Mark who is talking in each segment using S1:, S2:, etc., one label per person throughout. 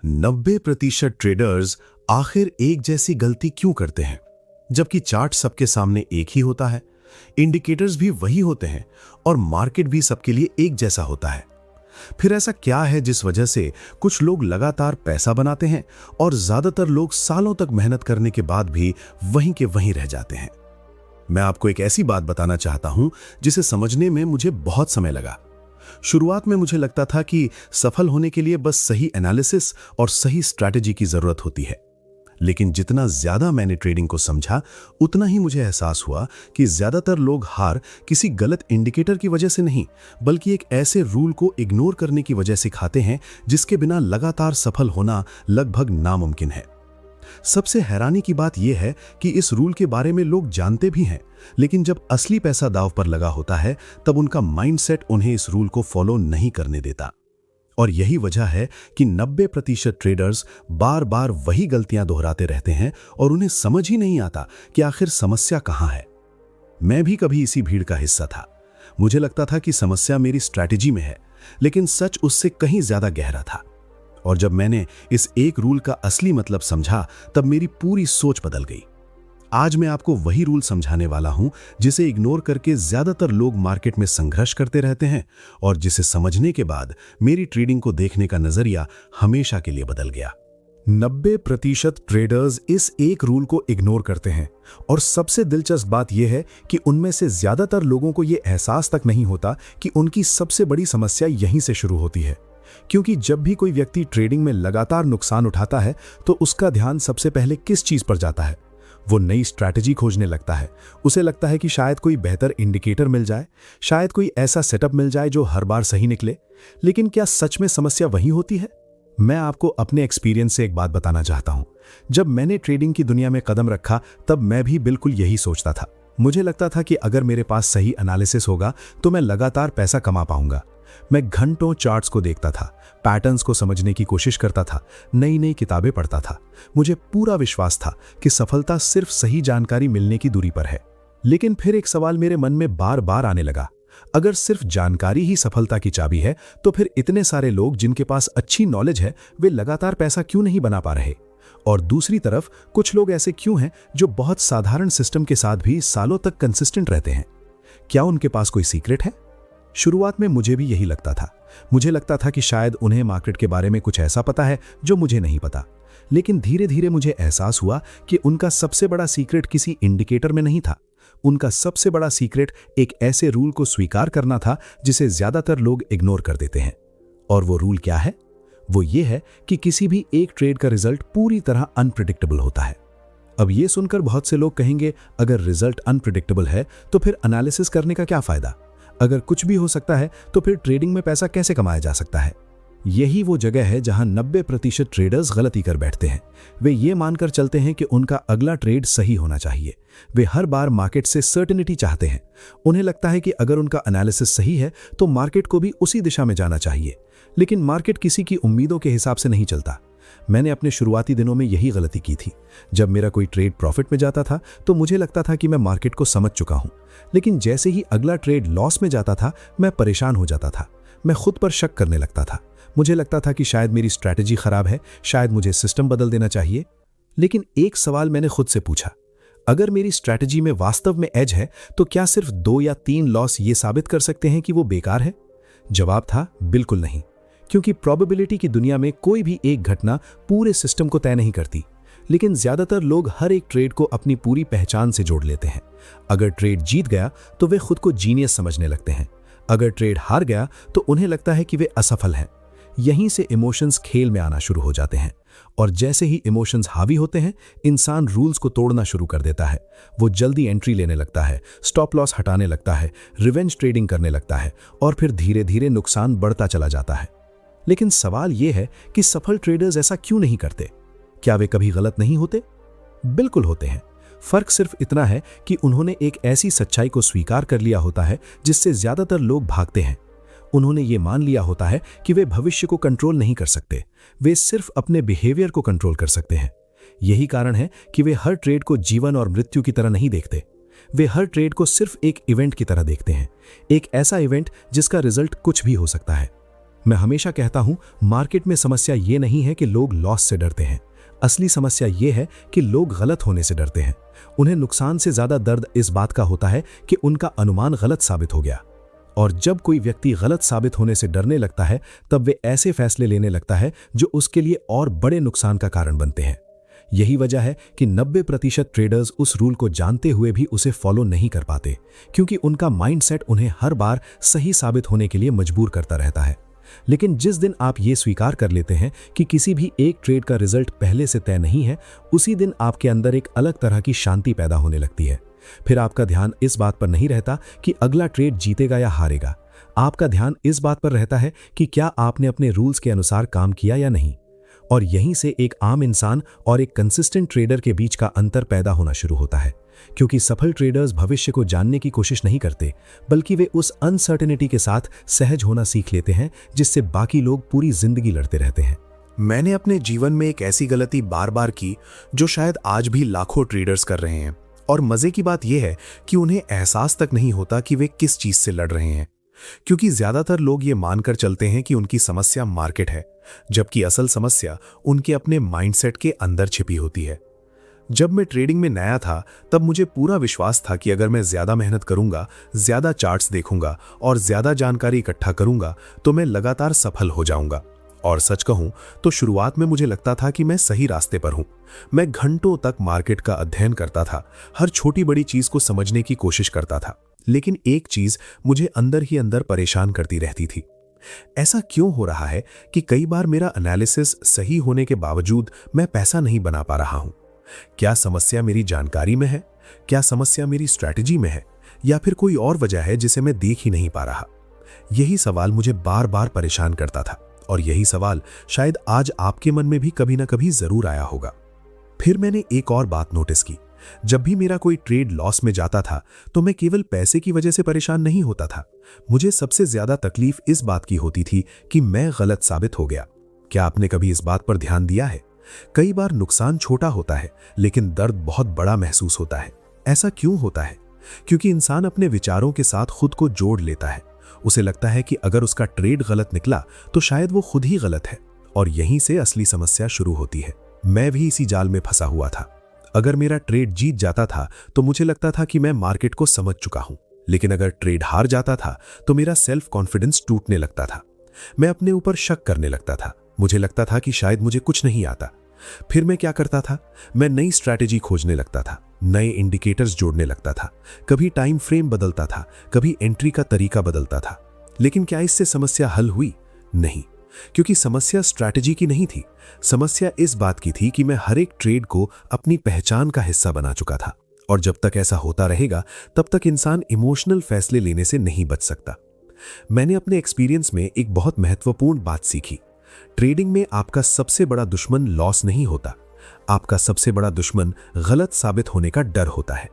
S1: 90% traders आखिर एक जैसी गलती क्यों करते हैं, जबकि चार्ट सबके सामने एक ही होता है, इंडिकेटर्स भी वही होते हैं और मार्केट भी सबके लिए एक जैसा होता है। फिर ऐसा क्या है जिस वजह से कुछ लोग लगातार पैसा बनाते हैं और ज्यादातर लोग सालों तक मेहनत करने के बाद भी वहीं के वहीं रह जाते हैं? मैं आपको एक ऐसी बात बताना चाहता हूं जिसे समझने में मुझे बहुत समय लगा। शुरुआत में मुझे लगता था कि सफल होने के लिए बस सही एनालिसिस और सही स्ट्रैटेजी की जरूरत होती है, लेकिन जितना ज्यादा मैंने ट्रेडिंग को समझा उतना ही मुझे एहसास हुआ कि ज्यादातर लोग हार किसी गलत इंडिकेटर की वजह से नहीं, बल्कि एक ऐसे रूल को इग्नोर करने की वजह से खाते हैं जिसके बिना लगातार सफल होना लगभग नामुमकिन है। सबसे हैरानी की बात यह है कि इस रूल के बारे में लोग जानते भी हैं, लेकिन जब असली पैसा दांव पर लगा होता है तब उनका माइंडसेट उन्हें इस रूल को फॉलो नहीं करने देता। और यही वजह है कि 90% ट्रेडर्स बार बार वही गलतियां दोहराते रहते हैं और उन्हें समझ ही नहीं आता कि आखिर समस्या कहां है। मैं भी कभी इसी भीड़ का हिस्सा था। मुझे लगता था कि समस्या मेरी स्ट्रैटेजी में है, लेकिन सच उससे कहीं ज्यादा गहरा था। और जब मैंने इस एक रूल का असली मतलब समझा तब मेरी पूरी सोच बदल गई। आज मैं आपको वही रूल समझाने वाला हूं जिसे इग्नोर करके ज्यादातर लोग मार्केट में संघर्ष करते रहते हैं और जिसे समझने के बाद मेरी ट्रेडिंग को देखने का नजरिया हमेशा के लिए बदल गया। 90% ट्रेडर्स इस एक रूल को इग्नोर करते हैं और सबसे दिलचस्प बात यह है कि उनमें से ज्यादातर लोगों को यह एहसास तक नहीं होता कि उनकी सबसे बड़ी समस्या यहीं से शुरू होती है। क्योंकि जब भी कोई व्यक्ति ट्रेडिंग में लगातार नुकसान उठाता है तो उसका ध्यान सबसे पहले किस चीज पर जाता है? वो नई स्ट्रैटेजी खोजने लगता है। उसे लगता है कि शायद कोई बेहतर इंडिकेटर मिल जाए, शायद कोई ऐसा सेटअप मिल जाए जो हर बार सही निकले। लेकिन क्या सच में समस्या वही होती है? मैं आपको अपने एक्सपीरियंस से एक बात बताना चाहता हूं। जब मैंने ट्रेडिंग की दुनिया में कदम रखा तब मैं भी बिल्कुल यही सोचता था। मुझे लगता था कि अगर मेरे पास सही एनालिसिस होगा तो मैं लगातार पैसा कमा पाऊंगा। मैं घंटों चार्ट्स को देखता था, पैटर्न्स को समझने की कोशिश करता था, नई नई किताबें पढ़ता था। मुझे पूरा विश्वास था कि सफलता सिर्फ सही जानकारी मिलने की दूरी पर है। लेकिन फिर एक सवाल मेरे मन में बार बार आने लगा, अगर सिर्फ जानकारी ही सफलता की चाबी है तो फिर इतने सारे लोग जिनके पास अच्छी नॉलेज है वे लगातार पैसा क्यों नहीं बना पा रहे? और दूसरी तरफ कुछ लोग ऐसे क्यों हैं जो बहुत साधारण सिस्टम के साथ भी सालों तक कंसिस्टेंट रहते हैं? क्या उनके पास कोई सीक्रेट है? शुरुआत में मुझे भी यही लगता था। मुझे लगता था कि शायद उन्हें मार्केट के बारे में कुछ ऐसा पता है जो मुझे नहीं पता। लेकिन धीरे धीरे मुझे एहसास हुआ कि उनका सबसे बड़ा सीक्रेट किसी इंडिकेटर में नहीं था। उनका सबसे बड़ा सीक्रेट एक ऐसे रूल को स्वीकार करना था जिसे ज्यादातर लोग इग्नोर कर देते हैं। और वो रूल क्या है? वो ये है कि किसी भी एक ट्रेड का रिजल्ट पूरी तरह अनप्रिडिक्टेबल होता है। अब ये सुनकर बहुत से लोग कहेंगे, अगर रिजल्ट अनप्रिडिक्टेबल है तो फिर एनालिसिस करने का क्या फायदा? अगर कुछ भी हो सकता है तो फिर ट्रेडिंग में पैसा कैसे कमाया जा सकता है? यही वो जगह है जहां 90% ट्रेडर्स गलती कर बैठते हैं। वे ये मानकर चलते हैं कि उनका अगला ट्रेड सही होना चाहिए। वे हर बार मार्केट से सर्टेनिटी चाहते हैं। उन्हें लगता है कि अगर उनका एनालिसिस सही है तो मार्केट को भी उसी दिशा में जाना चाहिए। लेकिन मार्केट किसी की उम्मीदों के हिसाब से नहीं चलता। मैंने अपने शुरुआती दिनों में यही गलती की थी। जब मेरा कोई ट्रेड प्रॉफिट में जाता था तो मुझे लगता था कि मैं मार्केट को समझ चुका हूं। लेकिन जैसे ही अगला ट्रेड लॉस में जाता था मैं परेशान हो जाता था। मैं खुद पर शक करने लगता था। मुझे लगता था कि शायद मेरी स्ट्रैटेजी खराब है, शायद मुझे सिस्टम बदल देना चाहिए। लेकिन एक सवाल मैंने खुद से पूछा, अगर मेरी स्ट्रैटेजी में वास्तव में एज है तो क्या सिर्फ 2 या 3 लॉस ये साबित कर सकते हैं कि वो बेकार है? जवाब था बिल्कुल नहीं। क्योंकि प्रोबेबिलिटी की दुनिया में कोई भी एक घटना पूरे सिस्टम को तय नहीं करती। लेकिन ज्यादातर लोग हर एक ट्रेड को अपनी पूरी पहचान से जोड़ लेते हैं। अगर ट्रेड जीत गया तो वे खुद को जीनियस समझने लगते हैं। अगर ट्रेड हार गया तो उन्हें लगता है कि वे असफल हैं। यहीं से इमोशंस खेल में आना शुरू हो जाते हैं। और जैसे ही इमोशंस हावी होते हैं, इंसान रूल्स को तोड़ना शुरू कर देता है। वो जल्दी एंट्री लेने लगता है, स्टॉप लॉस हटाने लगता है, रिवेंज ट्रेडिंग करने लगता है और फिर धीरे धीरे नुकसान बढ़ता चला जाता है। लेकिन सवाल यह है कि सफल ट्रेडर्स ऐसा क्यों नहीं करते? क्या वे कभी गलत नहीं होते? बिल्कुल होते हैं। फर्क सिर्फ इतना है कि उन्होंने एक ऐसी सच्चाई को स्वीकार कर लिया होता है जिससे ज्यादातर लोग भागते हैं। उन्होंने ये मान लिया होता है कि वे भविष्य को कंट्रोल नहीं कर सकते, वे सिर्फ अपने बिहेवियर को कंट्रोल कर सकते हैं। यही कारण है कि वे हर ट्रेड को जीवन और मृत्यु की तरह नहीं देखते। वे हर ट्रेड को सिर्फ एक इवेंट की तरह देखते हैं, एक ऐसा इवेंट जिसका रिजल्ट कुछ भी हो सकता है।
S2: मैं हमेशा कहता हूं, मार्केट में समस्या ये नहीं है कि लोग लॉस से डरते हैं। असली समस्या ये है कि लोग गलत होने से डरते हैं। उन्हें नुकसान से ज्यादा दर्द इस बात का होता है कि उनका अनुमान गलत साबित हो गया। और जब कोई व्यक्ति गलत साबित होने से डरने लगता है, तब वे ऐसे फैसले लेने लगता है जो उसके लिए और बड़े नुकसान का कारण बनते हैं। यही वजह है कि 90% ट्रेडर्स उस रूल को जानते हुए भी उसे फॉलो नहीं कर पाते, क्योंकि उनका माइंडसेट उन्हें हर बार सही साबित होने के लिए मजबूर करता रहता है। लेकिन जिस दिन आप ये स्वीकार कर लेते हैं कि किसी भी एक ट्रेड का रिजल्ट पहले से तय नहीं है, उसी दिन आपके अंदर एक अलग तरह की शांति पैदा होने लगती है। फिर आपका ध्यान इस बात पर नहीं रहता कि अगला ट्रेड जीतेगा या हारेगा। आपका ध्यान इस बात पर रहता है कि क्या आपने अपने रूल्स के अनुसार काम किया या नहीं। और यहीं से एक आम इंसान और एक कंसिस्टेंट ट्रेडर के बीच का अंतर पैदा होना शुरू होता है, क्योंकि सफल ट्रेडर्स भविष्य को जानने की कोशिश नहीं करते, बल्कि वे उस अनसर्टेनिटी के साथ सहज होना सीख लेते हैं जिससे बाकी लोग पूरी जिंदगी लड़ते रहते हैं।
S1: मैंने अपने जीवन में एक ऐसी गलती बार बार की जो शायद आज भी लाखों ट्रेडर्स कर रहे हैं, और मजे की बात यह है कि उन्हें एहसास तक नहीं होता कि वे किस चीज से लड़ रहे हैं, क्योंकि ज्यादातर लोग ये मानकर चलते हैं कि उनकी समस्या मार्केट है, जबकि असल समस्या उनके अपने माइंडसेट के अंदर छिपी होती है। जब मैं ट्रेडिंग में नया था, तब मुझे पूरा विश्वास था कि अगर मैं ज्यादा मेहनत करूंगा, ज्यादा चार्ट्स देखूंगा और ज्यादा जानकारी इकट्ठा करूंगा तो मैं लगातार सफल हो जाऊंगा। और सच कहूं तो शुरुआत में मुझे लगता था कि मैं सही रास्ते पर हूं। मैं घंटों तक मार्केट का अध्ययन करता था, हर छोटी बड़ी चीज को समझने की कोशिश करता था, लेकिन एक चीज मुझे अंदर ही अंदर परेशान करती रहती थी। ऐसा क्यों हो रहा है कि कई बार मेरा एनालिसिस सही होने के बावजूद मैं पैसा नहीं बना पा रहा हूं? क्या समस्या मेरी जानकारी में है? क्या समस्या मेरी स्ट्रैटेजी में है? या फिर कोई और वजह है जिसे मैं देख ही नहीं पा रहा? यही सवाल मुझे बार बार परेशान करता था, और यही सवाल शायद आज आपके मन में भी कभी ना कभी जरूर आया होगा। फिर मैंने एक और बात नोटिस की। जब भी मेरा कोई ट्रेड लॉस में जाता था, तो मैं केवल पैसे की वजह से परेशान नहीं होता था। मुझे सबसे ज्यादा तकलीफ इस बात की होती थी कि मैं गलत साबित हो गया। क्या आपने कभी इस बात पर ध्यान दिया है? कई बार नुकसान छोटा होता है, लेकिन दर्द बहुत बड़ा महसूस होता है। ऐसा क्यों होता है? क्योंकि इंसान अपने विचारों के साथ खुद को जोड़ लेता है। उसे लगता है कि अगर उसका ट्रेड गलत निकला तो शायद वो खुद ही गलत है, और यहीं से असली समस्या शुरू होती है। मैं भी इसी जाल में फंसा हुआ था। अगर मेरा ट्रेड जीत जाता था तो मुझे लगता था कि मैं मार्केट को समझ चुका हूं, लेकिन अगर ट्रेड हार जाता था तो मेरा सेल्फ कॉन्फिडेंस टूटने लगता था। मैं अपने ऊपर शक करने लगता था। मुझे लगता था कि शायद मुझे कुछ नहीं आता। फिर मैं क्या करता था? मैं नई स्ट्रैटेजी खोजने लगता था, नए इंडिकेटर्स जोड़ने लगता था। कभी टाइम फ्रेम बदलता था, कभी एंट्री का तरीका बदलता था। लेकिन क्या इससे समस्या हल हुई? नहीं, क्योंकि समस्या स्ट्रैटेजी की नहीं थी। समस्या इस बात की थी कि मैं हर एक ट्रेड को अपनी पहचान का हिस्सा बना चुका था, और जब तक ऐसा होता रहेगा तब तक इंसान इमोशनल फैसले लेने से नहीं बच सकता। मैंने अपने एक्सपीरियंस में एक बहुत महत्वपूर्ण बात सीखी। ट्रेडिंग में आपका सबसे बड़ा दुश्मन लॉस नहीं होता, आपका सबसे बड़ा दुश्मन गलत साबित होने का डर होता है।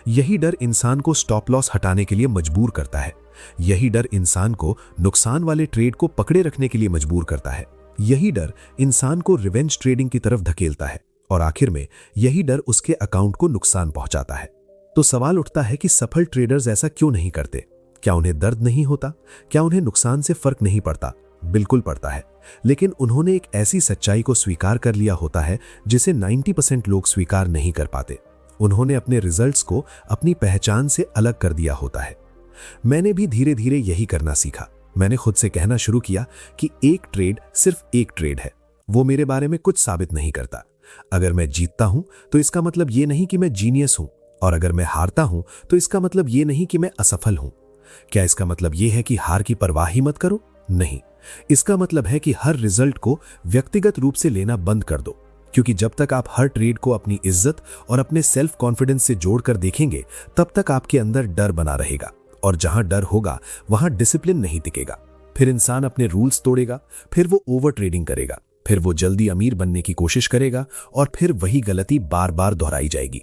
S1: यही डर इंसान को स्टॉप लॉस हटाने के लिए मजबूर करता है। यही डर इंसान को नुकसान वाले ट्रेड को पकड़े रखने के लिए मजबूर करता है। यही डर इंसान को रिवेंज ट्रेडिंग की तरफ धकेलता है, और आखिर में यही डर उसके अकाउंट को नुकसान पहुंचाता है। तो सवाल उठता है कि सफल ट्रेडर्स ऐसा क्यों नहीं करते? क्या उन्हें दर्द नहीं होता? क्या उन्हें नुकसान से फर्क नहीं पड़ता? बिल्कुल पड़ता है, लेकिन उन्होंने एक ऐसी सच्चाई को स्वीकार कर लिया होता है जिसे 90% लोग स्वीकार नहीं कर पाते। उन्होंने अपने रिजल्ट्स को अपनी पहचान से अलग कर दिया होता है। मैंने भी धीरे धीरे यही करना सीखा। मैंने खुद से कहना शुरू किया कि एक ट्रेड सिर्फ एक ट्रेड है, वो मेरे बारे में कुछ साबित नहीं करता। अगर मैं जीतता हूं तो इसका मतलब ये नहीं कि मैं जीनियस हूं, और अगर मैं हारता हूं तो इसका मतलब ये नहीं कि मैं असफल हूं। क्या इसका मतलब ये है कि हार की परवाह ही मत करो? नहीं, इसका मतलब है कि हर रिजल्ट को व्यक्तिगत रूप से लेना बंद कर दो, क्योंकि जब तक आप हर ट्रेड को अपनी इज्जत और अपने सेल्फ कॉन्फिडेंस से जोड़कर देखेंगे, तब तक आपके अंदर डर बना रहेगा, और जहां डर होगा वहां डिसिप्लिन नहीं टिकेगा। फिर इंसान अपने रूल्स तोड़ेगा, फिर वो ओवर ट्रेडिंग करेगा, फिर वो जल्दी अमीर बनने की कोशिश करेगा, और फिर वही गलती बार बार दोहराई जाएगी।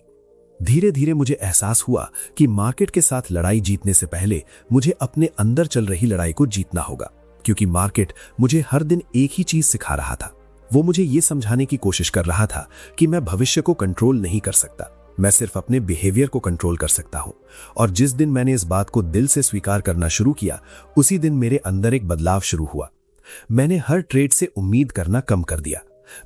S1: धीरे धीरे मुझे एहसास हुआ कि मार्केट के साथ लड़ाई जीतने से पहले मुझे अपने अंदर चल रही लड़ाई को जीतना होगा, क्योंकि मार्केट मुझे हर दिन एक ही चीज सिखा रहा था। वो मुझे ये समझाने की कोशिश कर रहा था कि मैं भविष्य को कंट्रोल नहीं कर सकता, मैं सिर्फ अपने बिहेवियर को कंट्रोल कर सकता हूं। और जिस दिन मैंने इस बात को दिल से स्वीकार करना शुरू किया, उसी दिन मेरे अंदर एक बदलाव शुरू हुआ।
S2: मैंने हर ट्रेड से उम्मीद करना कम कर दिया।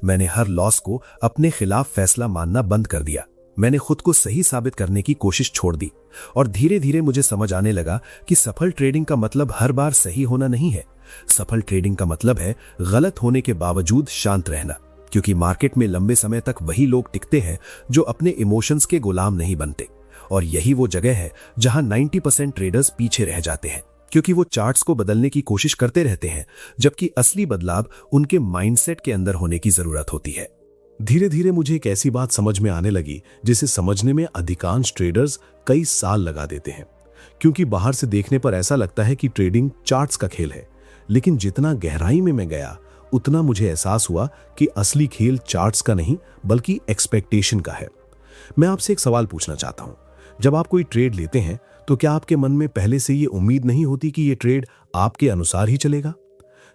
S2: मैंने हर लॉस को अपने खिलाफ फैसला मानना बंद कर दिया। मैंने खुद को सही साबित करने की कोशिश छोड़ दी और धीरे धीरे मुझे समझ आने लगा कि सफल ट्रेडिंग का मतलब हर बार सही होना नहीं है। सफल ट्रेडिंग का मतलब है गलत होने के बावजूद शांत रहना, क्योंकि मार्केट में लंबे समय तक वही लोग टिकते हैं जो अपने इमोशंस के गुलाम नहीं बनते। और यही वो जगह है जहां 90% ट्रेडर्स पीछे रह जाते हैं, क्योंकि वो चार्ट्स को बदलने की कोशिश करते रहते हैं, जबकि असली बदलाव उनके माइंडसेट के अंदर होने की जरूरत होती है।
S1: धीरे धीरे मुझे एक ऐसी बात समझ में आने लगी जिसे समझने में अधिकांश ट्रेडर्स कई साल लगा देते हैं, क्योंकि बाहर से देखने पर ऐसा लगता है कि ट्रेडिंग चार्ट्स का खेल है। लेकिन जितना गहराई में मैं गया, उतना मुझे एहसास हुआ कि असली खेल चार्ट्स का नहीं बल्कि एक्सपेक्टेशन का है। मैं आपसे एक सवाल पूछना चाहता हूं, जब आप कोई ट्रेड लेते हैं तो क्या आपके मन में पहले से ये उम्मीद नहीं होती कि ये ट्रेड आपके अनुसार ही चलेगा?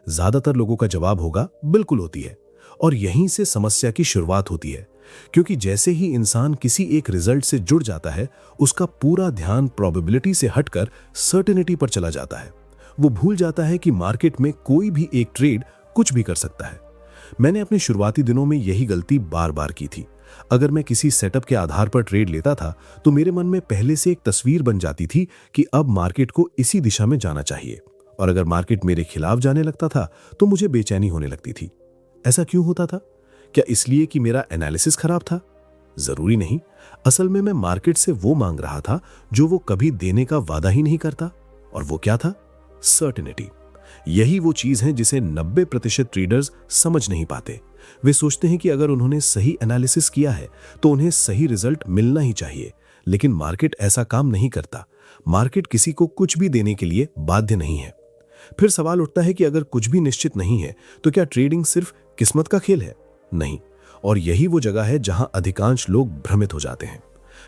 S1: ज्यादातर लोगों का जवाब होगा बिल्कुल होती है। और यहीं से समस्या की शुरुआत होती है, क्योंकि जैसे ही इंसान किसी एक रिजल्ट से जुड़ जाता है, उसका पूरा ध्यान प्रोबेबिलिटी से हटकर सर्टेनिटी पर चला जाता है। वो भूल जाता है कि मार्केट में कोई भी एक ट्रेड कुछ भी कर सकता है। मैंने अपने शुरुआती दिनों में यही गलती बार बार की थी। अगर मैं किसी सेटअप के आधार पर ट्रेड लेता था तो मेरे मन में पहले से एक तस्वीर बन जाती थी कि अब मार्केट को इसी दिशा में जाना चाहिए, और अगर मार्केट मेरे खिलाफ जाने लगता था तो मुझे बेचैनी होने लगती थी। ऐसा क्यों होता था? क्या इसलिए कि मेरा एनालिसिस खराब था? जरूरी नहीं। असल में मैं मार्केट से वो मांग रहा था जो वो कभी देने का वादा ही नहीं करता। और वो क्या था? सर्टेनिटी। यही वो चीज है जिसे 90% ट्रेडर्स समझ नहीं पाते। वे सोचते हैं कि अगर उन्होंने सही एनालिसिस किया है तो उन्हें सही रिजल्ट मिलना ही चाहिए, लेकिन मार्केट ऐसा काम नहीं करता। मार्केट किसी को कुछ भी देने के लिए बाध्य नहीं है। फिर सवाल उठता है कि अगर कुछ भी निश्चित नहीं है तो क्या ट्रेडिंग सिर्फ किस्मत का खेल है? नहीं। और यही वो जगह है जहां अधिकांश लोग भ्रमित हो जाते हैं।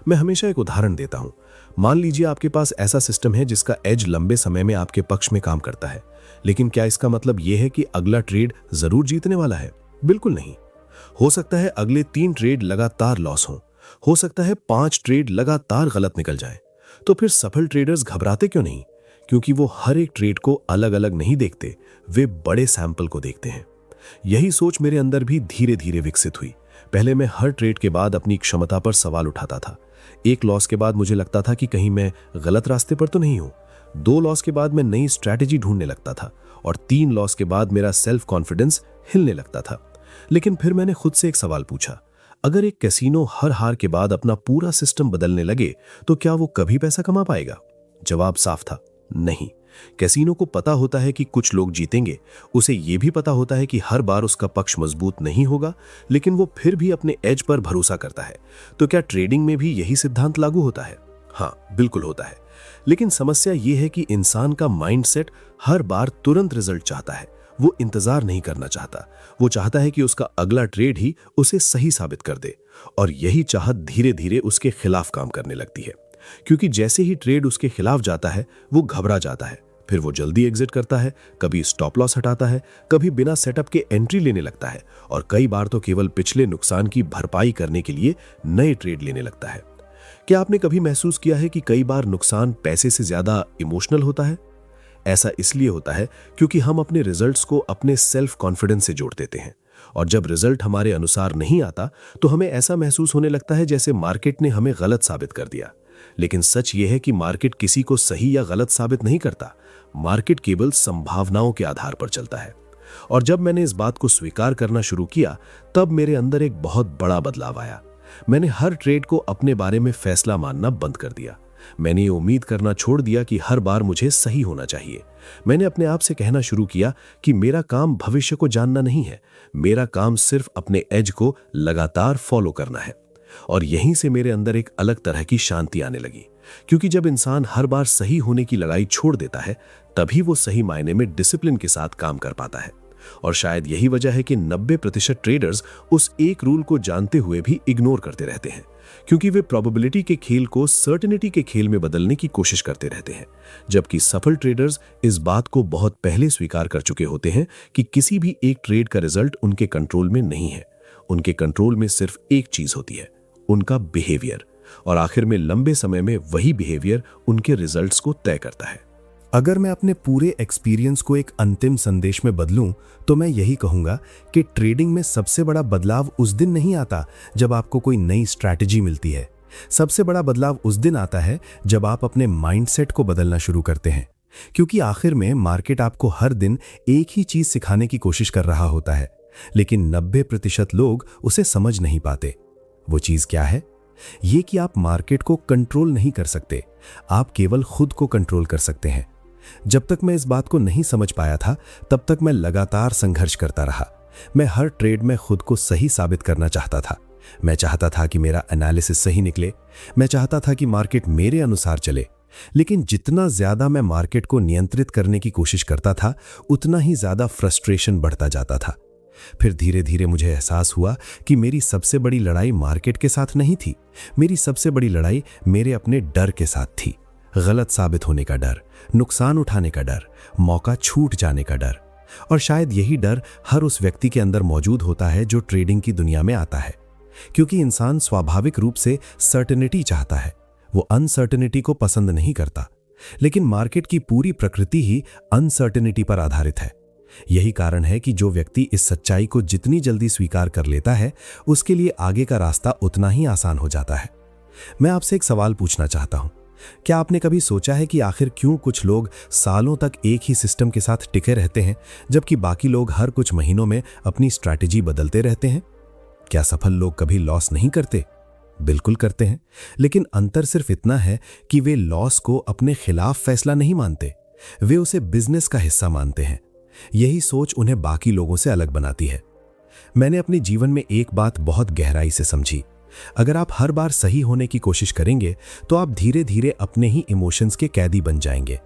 S1: मैं हमेशा एक उदाहरण देता हूं। मान लीजिए आपके पास ऐसा सिस्टम है जिसका एज लंबे समय में आपके पक्ष में काम करता है, लेकिन क्या इसका मतलब यह है कि अगला ट्रेड जरूर जीतने वाला है? बिल्कुल नहीं। हो सकता है अगले 3 ट्रेड लगातार लॉस हो सकता है 5 ट्रेड लगातार गलत निकल जाए। तो फिर सफल ट्रेडर्स घबराते क्यों नहीं? क्योंकि वो हर एक ट्रेड को अलग अलग नहीं देखते, वे बड़े सैंपल को देखते हैं। यही सोच मेरे अंदर भी धीरे धीरे विकसित हुई। पहले मैं हर ट्रेड के बाद अपनी क्षमता पर सवाल उठाता था। एक लॉस के बाद मुझे लगता था कि कहीं मैं गलत रास्ते पर तो नहीं हूं। 2 लॉस के बाद मैं नई स्ट्रैटेजी ढूंढने लगता था, और 3 लॉस के बाद मेरा सेल्फ कॉन्फिडेंस हिलने लगता था। लेकिन फिर मैंने खुद से एक सवाल पूछा, अगर एक कैसीनो हर हार के बाद अपना पूरा सिस्टम बदलने लगे तो क्या वो कभी पैसा कमा पाएगा? जवाब साफ था, नहीं। कैसीनो को पता होता है कि कुछ लोग जीतेंगे, उसे यह भी पता होता है कि हर बार उसका पक्ष मजबूत नहीं होगा, लेकिन वो फिर भी अपने एज पर भरोसा करता है। तो क्या ट्रेडिंग में भी यही सिद्धांत लागू होता है? हाँ, बिल्कुल होता है। लेकिन समस्या यह है कि इंसान का माइंडसेट हर बार तुरंत रिजल्ट चाहता है। वो इंतजार नहीं करना चाहता। वो चाहता है कि उसका अगला ट्रेड ही उसे सही साबित कर दे, और यही चाहत धीरे धीरे उसके खिलाफ काम करने लगती है। क्योंकि जैसे ही ट्रेड उसके खिलाफ जाता है वो घबरा जाता है। फिर वो जल्दी एग्जिट करता है, कभी स्टॉप लॉस हटाता है, कभी बिना सेटअप के एंट्री लेने लगता है, और कई बार तो केवल पिछले नुकसान की भरपाई करने के लिए नए ट्रेड लेने लगता है। क्या आपने कभी महसूस किया है कि कई बार नुकसान पैसे से ज्यादा इमोशनल होता है? ऐसा इसलिए होता है क्योंकि हम अपने रिजल्ट्स को अपने सेल्फ कॉन्फिडेंस से जोड़ देते हैं, और जब रिजल्ट हमारे अनुसार नहीं आता तो हमें ऐसा महसूस होने लगता है जैसे मार्केट ने हमें गलत साबित कर दिया। लेकिन सच यह है कि मार्केट किसी को सही या गलत साबित नहीं करता। मार्केट केवल संभावनाओं के आधार पर चलता है। और जब मैंने इस बात को स्वीकार करना शुरू किया, तब मेरे अंदर एक बहुत बड़ा बदलाव आया। मैंने हर ट्रेड को अपने बारे में फैसला मानना बंद कर दिया। मैंने ये उम्मीद करना छोड़ दिया कि हर बार मुझे सही होना चाहिए। मैंने अपने आप से कहना शुरू किया कि मेरा काम भविष्य को जानना नहीं है, मेरा काम सिर्फ अपने एज को लगातार फॉलो करना है। और यहीं से मेरे अंदर एक अलग तरह की शांति आने लगी, क्योंकि जब इंसान हर बार सही होने की लड़ाई छोड़ देता है, तभी वो सही मायने में डिसिप्लिन के साथ काम कर पाता है। और शायद यही वजह है कि 90% ट्रेडर्स उस एक रूल को जानते हुए भी इग्नोर करते रहते हैं, क्योंकि वे प्रोबेबिलिटी के खेल को सर्टेनिटी के खेल में बदलने की कोशिश करते रहते हैं। जबकि सफल ट्रेडर्स इस बात को बहुत पहले स्वीकार कर चुके होते हैं कि किसी भी एक ट्रेड का रिजल्ट उनके कंट्रोल में नहीं है। उनके कंट्रोल में सिर्फ एक चीज होती है, उनका बिहेवियर। और आखिर में लंबे समय में वही बिहेवियर उनके रिजल्ट्स को तय करता है। अगर मैं अपने पूरे एक्सपीरियंस को एक अंतिम संदेश में बदलूं तो मैं यही कहूंगा कि ट्रेडिंग में सबसे बड़ा बदलाव उस दिन नहीं आता जब आपको कोई नई स्ट्रैटेजी मिलती है। सबसे बड़ा बदलाव उस दिन आता है जब आप अपने माइंडसेट को बदलना शुरू करते हैं, क्योंकि आखिर में मार्केट आपको हर दिन एक ही चीज सिखाने की कोशिश कर रहा होता है, लेकिन 90% लोग उसे समझ नहीं पाते। वो चीज क्या है? ये कि आप मार्केट को कंट्रोल नहीं कर सकते, आप केवल खुद को कंट्रोल कर सकते हैं। जब तक मैं इस बात को नहीं समझ पाया था तब तक मैं लगातार संघर्ष करता रहा। मैं हर ट्रेड में खुद को सही साबित करना चाहता था। मैं चाहता था कि मेरा एनालिसिस सही निकले, मैं चाहता था कि मार्केट मेरे अनुसार चले। लेकिन जितना ज्यादा मैं मार्केट को नियंत्रित करने की कोशिश करता था उतना ही ज्यादा फ्रस्ट्रेशन बढ़ता जाता था। फिर धीरे धीरे मुझे एहसास हुआ कि मेरी सबसे बड़ी लड़ाई मार्केट के साथ नहीं थी, मेरी सबसे बड़ी लड़ाई मेरे अपने डर के साथ थी। गलत साबित होने का डर, नुकसान उठाने का डर, मौका छूट जाने का डर। और शायद यही डर हर उस व्यक्ति के अंदर मौजूद होता है जो ट्रेडिंग की दुनिया में आता है, क्योंकि इंसान स्वाभाविक रूप से सर्टेनिटी चाहता है, वो अनसर्टेनिटी को पसंद नहीं करता। लेकिन मार्केट की पूरी प्रकृति ही अनसर्टेनिटी पर आधारित है। यही कारण है कि जो व्यक्ति इस सच्चाई को जितनी जल्दी स्वीकार कर लेता है उसके लिए आगे का रास्ता उतना ही आसान हो जाता है। मैं आपसे एक सवाल पूछना चाहता हूं, क्या आपने कभी सोचा है कि आखिर क्यों कुछ लोग सालों तक एक ही सिस्टम के साथ टिके रहते हैं जबकि बाकी लोग हर कुछ महीनों में अपनी स्ट्रैटेजी बदलते रहते हैं? क्या सफल लोग कभी लॉस नहीं करते? बिल्कुल करते हैं, लेकिन अंतर सिर्फ इतना है कि वे लॉस को अपने खिलाफ फैसला नहीं मानते, वे उसे बिजनेस का हिस्सा मानते हैं। यही सोच उन्हें बाकी लोगों से अलग बनाती है। मैंने अपने जीवन में एक बात बहुत गहराई से समझी। अगर आप हर बार सही होने की कोशिश करेंगे तो आप धीरे धीरे अपने ही इमोशंस के कैदी बन जाएंगे।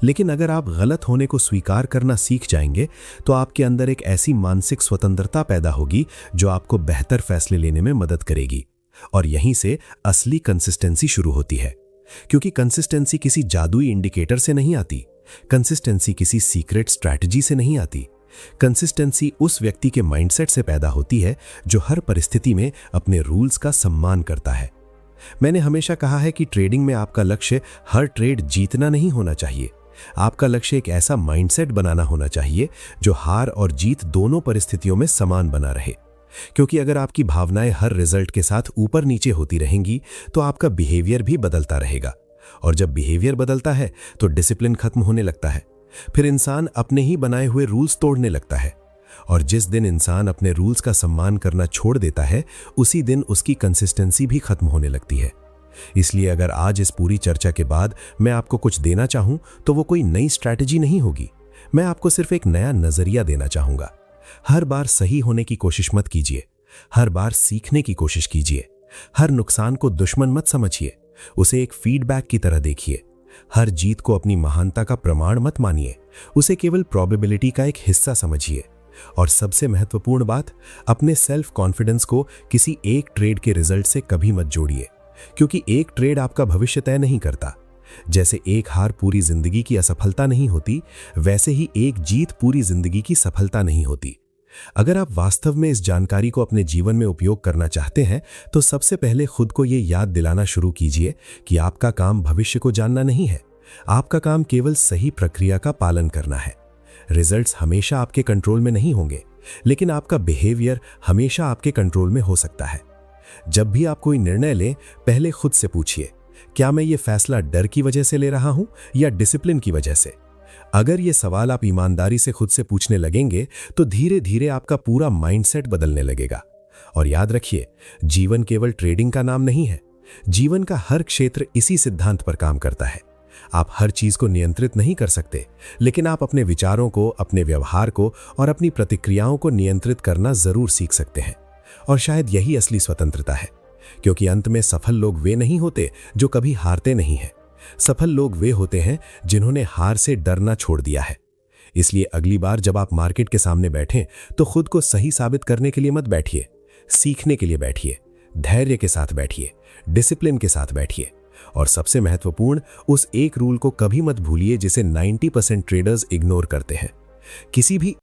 S1: लेकिन अगर आप गलत होने को स्वीकार करना सीख जाएंगे तो आपके अंदर एक ऐसी मानसिक स्वतंत्रता पैदा होगी जो आपको बेहतर फैसले लेने में मदद करेगी। और यहीं से असली कंसिस्टेंसी शुरू होती है, क्योंकि कंसिस्टेंसी किसी जादुई इंडिकेटर से नहीं आती, कंसिस्टेंसी किसी सीक्रेट स्ट्रैटेजी से नहीं आती। कंसिस्टेंसी उस व्यक्ति के माइंडसेट से पैदा होती है जो हर परिस्थिति में अपने रूल्स का सम्मान करता है। मैंने हमेशा कहा है कि ट्रेडिंग में आपका लक्ष्य हर ट्रेड जीतना नहीं होना चाहिए। आपका लक्ष्य एक ऐसा माइंडसेट बनाना होना चाहिए जो हार और जीत दोनों परिस्थितियों में समान बना रहे। क्योंकि अगर आपकी भावनाएं हर रिजल्ट के साथ ऊपर नीचे होती रहेंगी तो आपका बिहेवियर भी बदलता रहेगा, और जब बिहेवियर बदलता है तो डिसिप्लिन खत्म होने लगता है। फिर इंसान अपने ही बनाए हुए रूल्स तोड़ने लगता है, और जिस दिन इंसान अपने रूल्स का सम्मान करना छोड़ देता है उसी दिन उसकी कंसिस्टेंसी भी खत्म होने लगती है। इसलिए अगर आज इस पूरी चर्चा के बाद मैं आपको कुछ देना चाहूं तो वो कोई नई स्ट्रैटेजी नहीं होगी, मैं आपको सिर्फ एक नया नजरिया देना चाहूंगा। हर बार सही होने की कोशिश मत कीजिए, हर बार सीखने की कोशिश कीजिए। हर नुकसान को दुश्मन मत समझिए, उसे एक फीडबैक की तरह देखिए। हर जीत को अपनी महानता का प्रमाण मत मानिए, उसे केवल प्रोबेबिलिटी का एक हिस्सा समझिए। और सबसे महत्वपूर्ण बात, अपने सेल्फ कॉन्फिडेंस को किसी एक ट्रेड के रिजल्ट से कभी मत जोड़िए, क्योंकि एक ट्रेड आपका भविष्य तय नहीं करता। जैसे एक हार पूरी जिंदगी की असफलता नहीं होती, वैसे ही एक जीत पूरी जिंदगी की सफलता नहीं होती। अगर आप वास्तव में इस जानकारी को अपने जीवन में उपयोग करना चाहते हैं तो सबसे पहले खुद को यह याद दिलाना शुरू कीजिए कि आपका काम भविष्य को जानना नहीं है, आपका काम केवल सही प्रक्रिया का पालन करना है। रिजल्ट्स हमेशा आपके कंट्रोल में नहीं होंगे, लेकिन आपका बिहेवियर हमेशा आपके कंट्रोल में हो सकता है। जब भी आप कोई निर्णय लें, पहले खुद से पूछिए, क्या मैं ये फैसला डर की वजह से ले रहा हूं या डिसिप्लिन की वजह से? अगर ये सवाल आप ईमानदारी से खुद से पूछने लगेंगे तो धीरे धीरे आपका पूरा माइंडसेट बदलने लगेगा। और याद रखिए, जीवन केवल ट्रेडिंग का नाम नहीं है, जीवन का हर क्षेत्र इसी सिद्धांत पर काम करता है। आप हर चीज को नियंत्रित नहीं कर सकते, लेकिन आप अपने विचारों को, अपने व्यवहार को और अपनी प्रतिक्रियाओं को नियंत्रित करना जरूर सीख सकते हैं। और शायद यही असली स्वतंत्रता है, क्योंकि अंत में सफल लोग वे नहीं होते जो कभी हारते नहीं हैं। सफल लोग वे होते हैं जिन्होंने हार से डरना छोड़ दिया है। इसलिए अगली बार जब आप मार्केट के सामने बैठें तो खुद को सही साबित करने के लिए मत बैठिए, सीखने के लिए बैठिए, धैर्य के साथ बैठिए, डिसिप्लिन के साथ बैठिए। और सबसे महत्वपूर्ण, उस एक रूल को कभी मत भूलिए जिसे 90% ट्रेडर्स इग्नोर करते हैं। किसी भी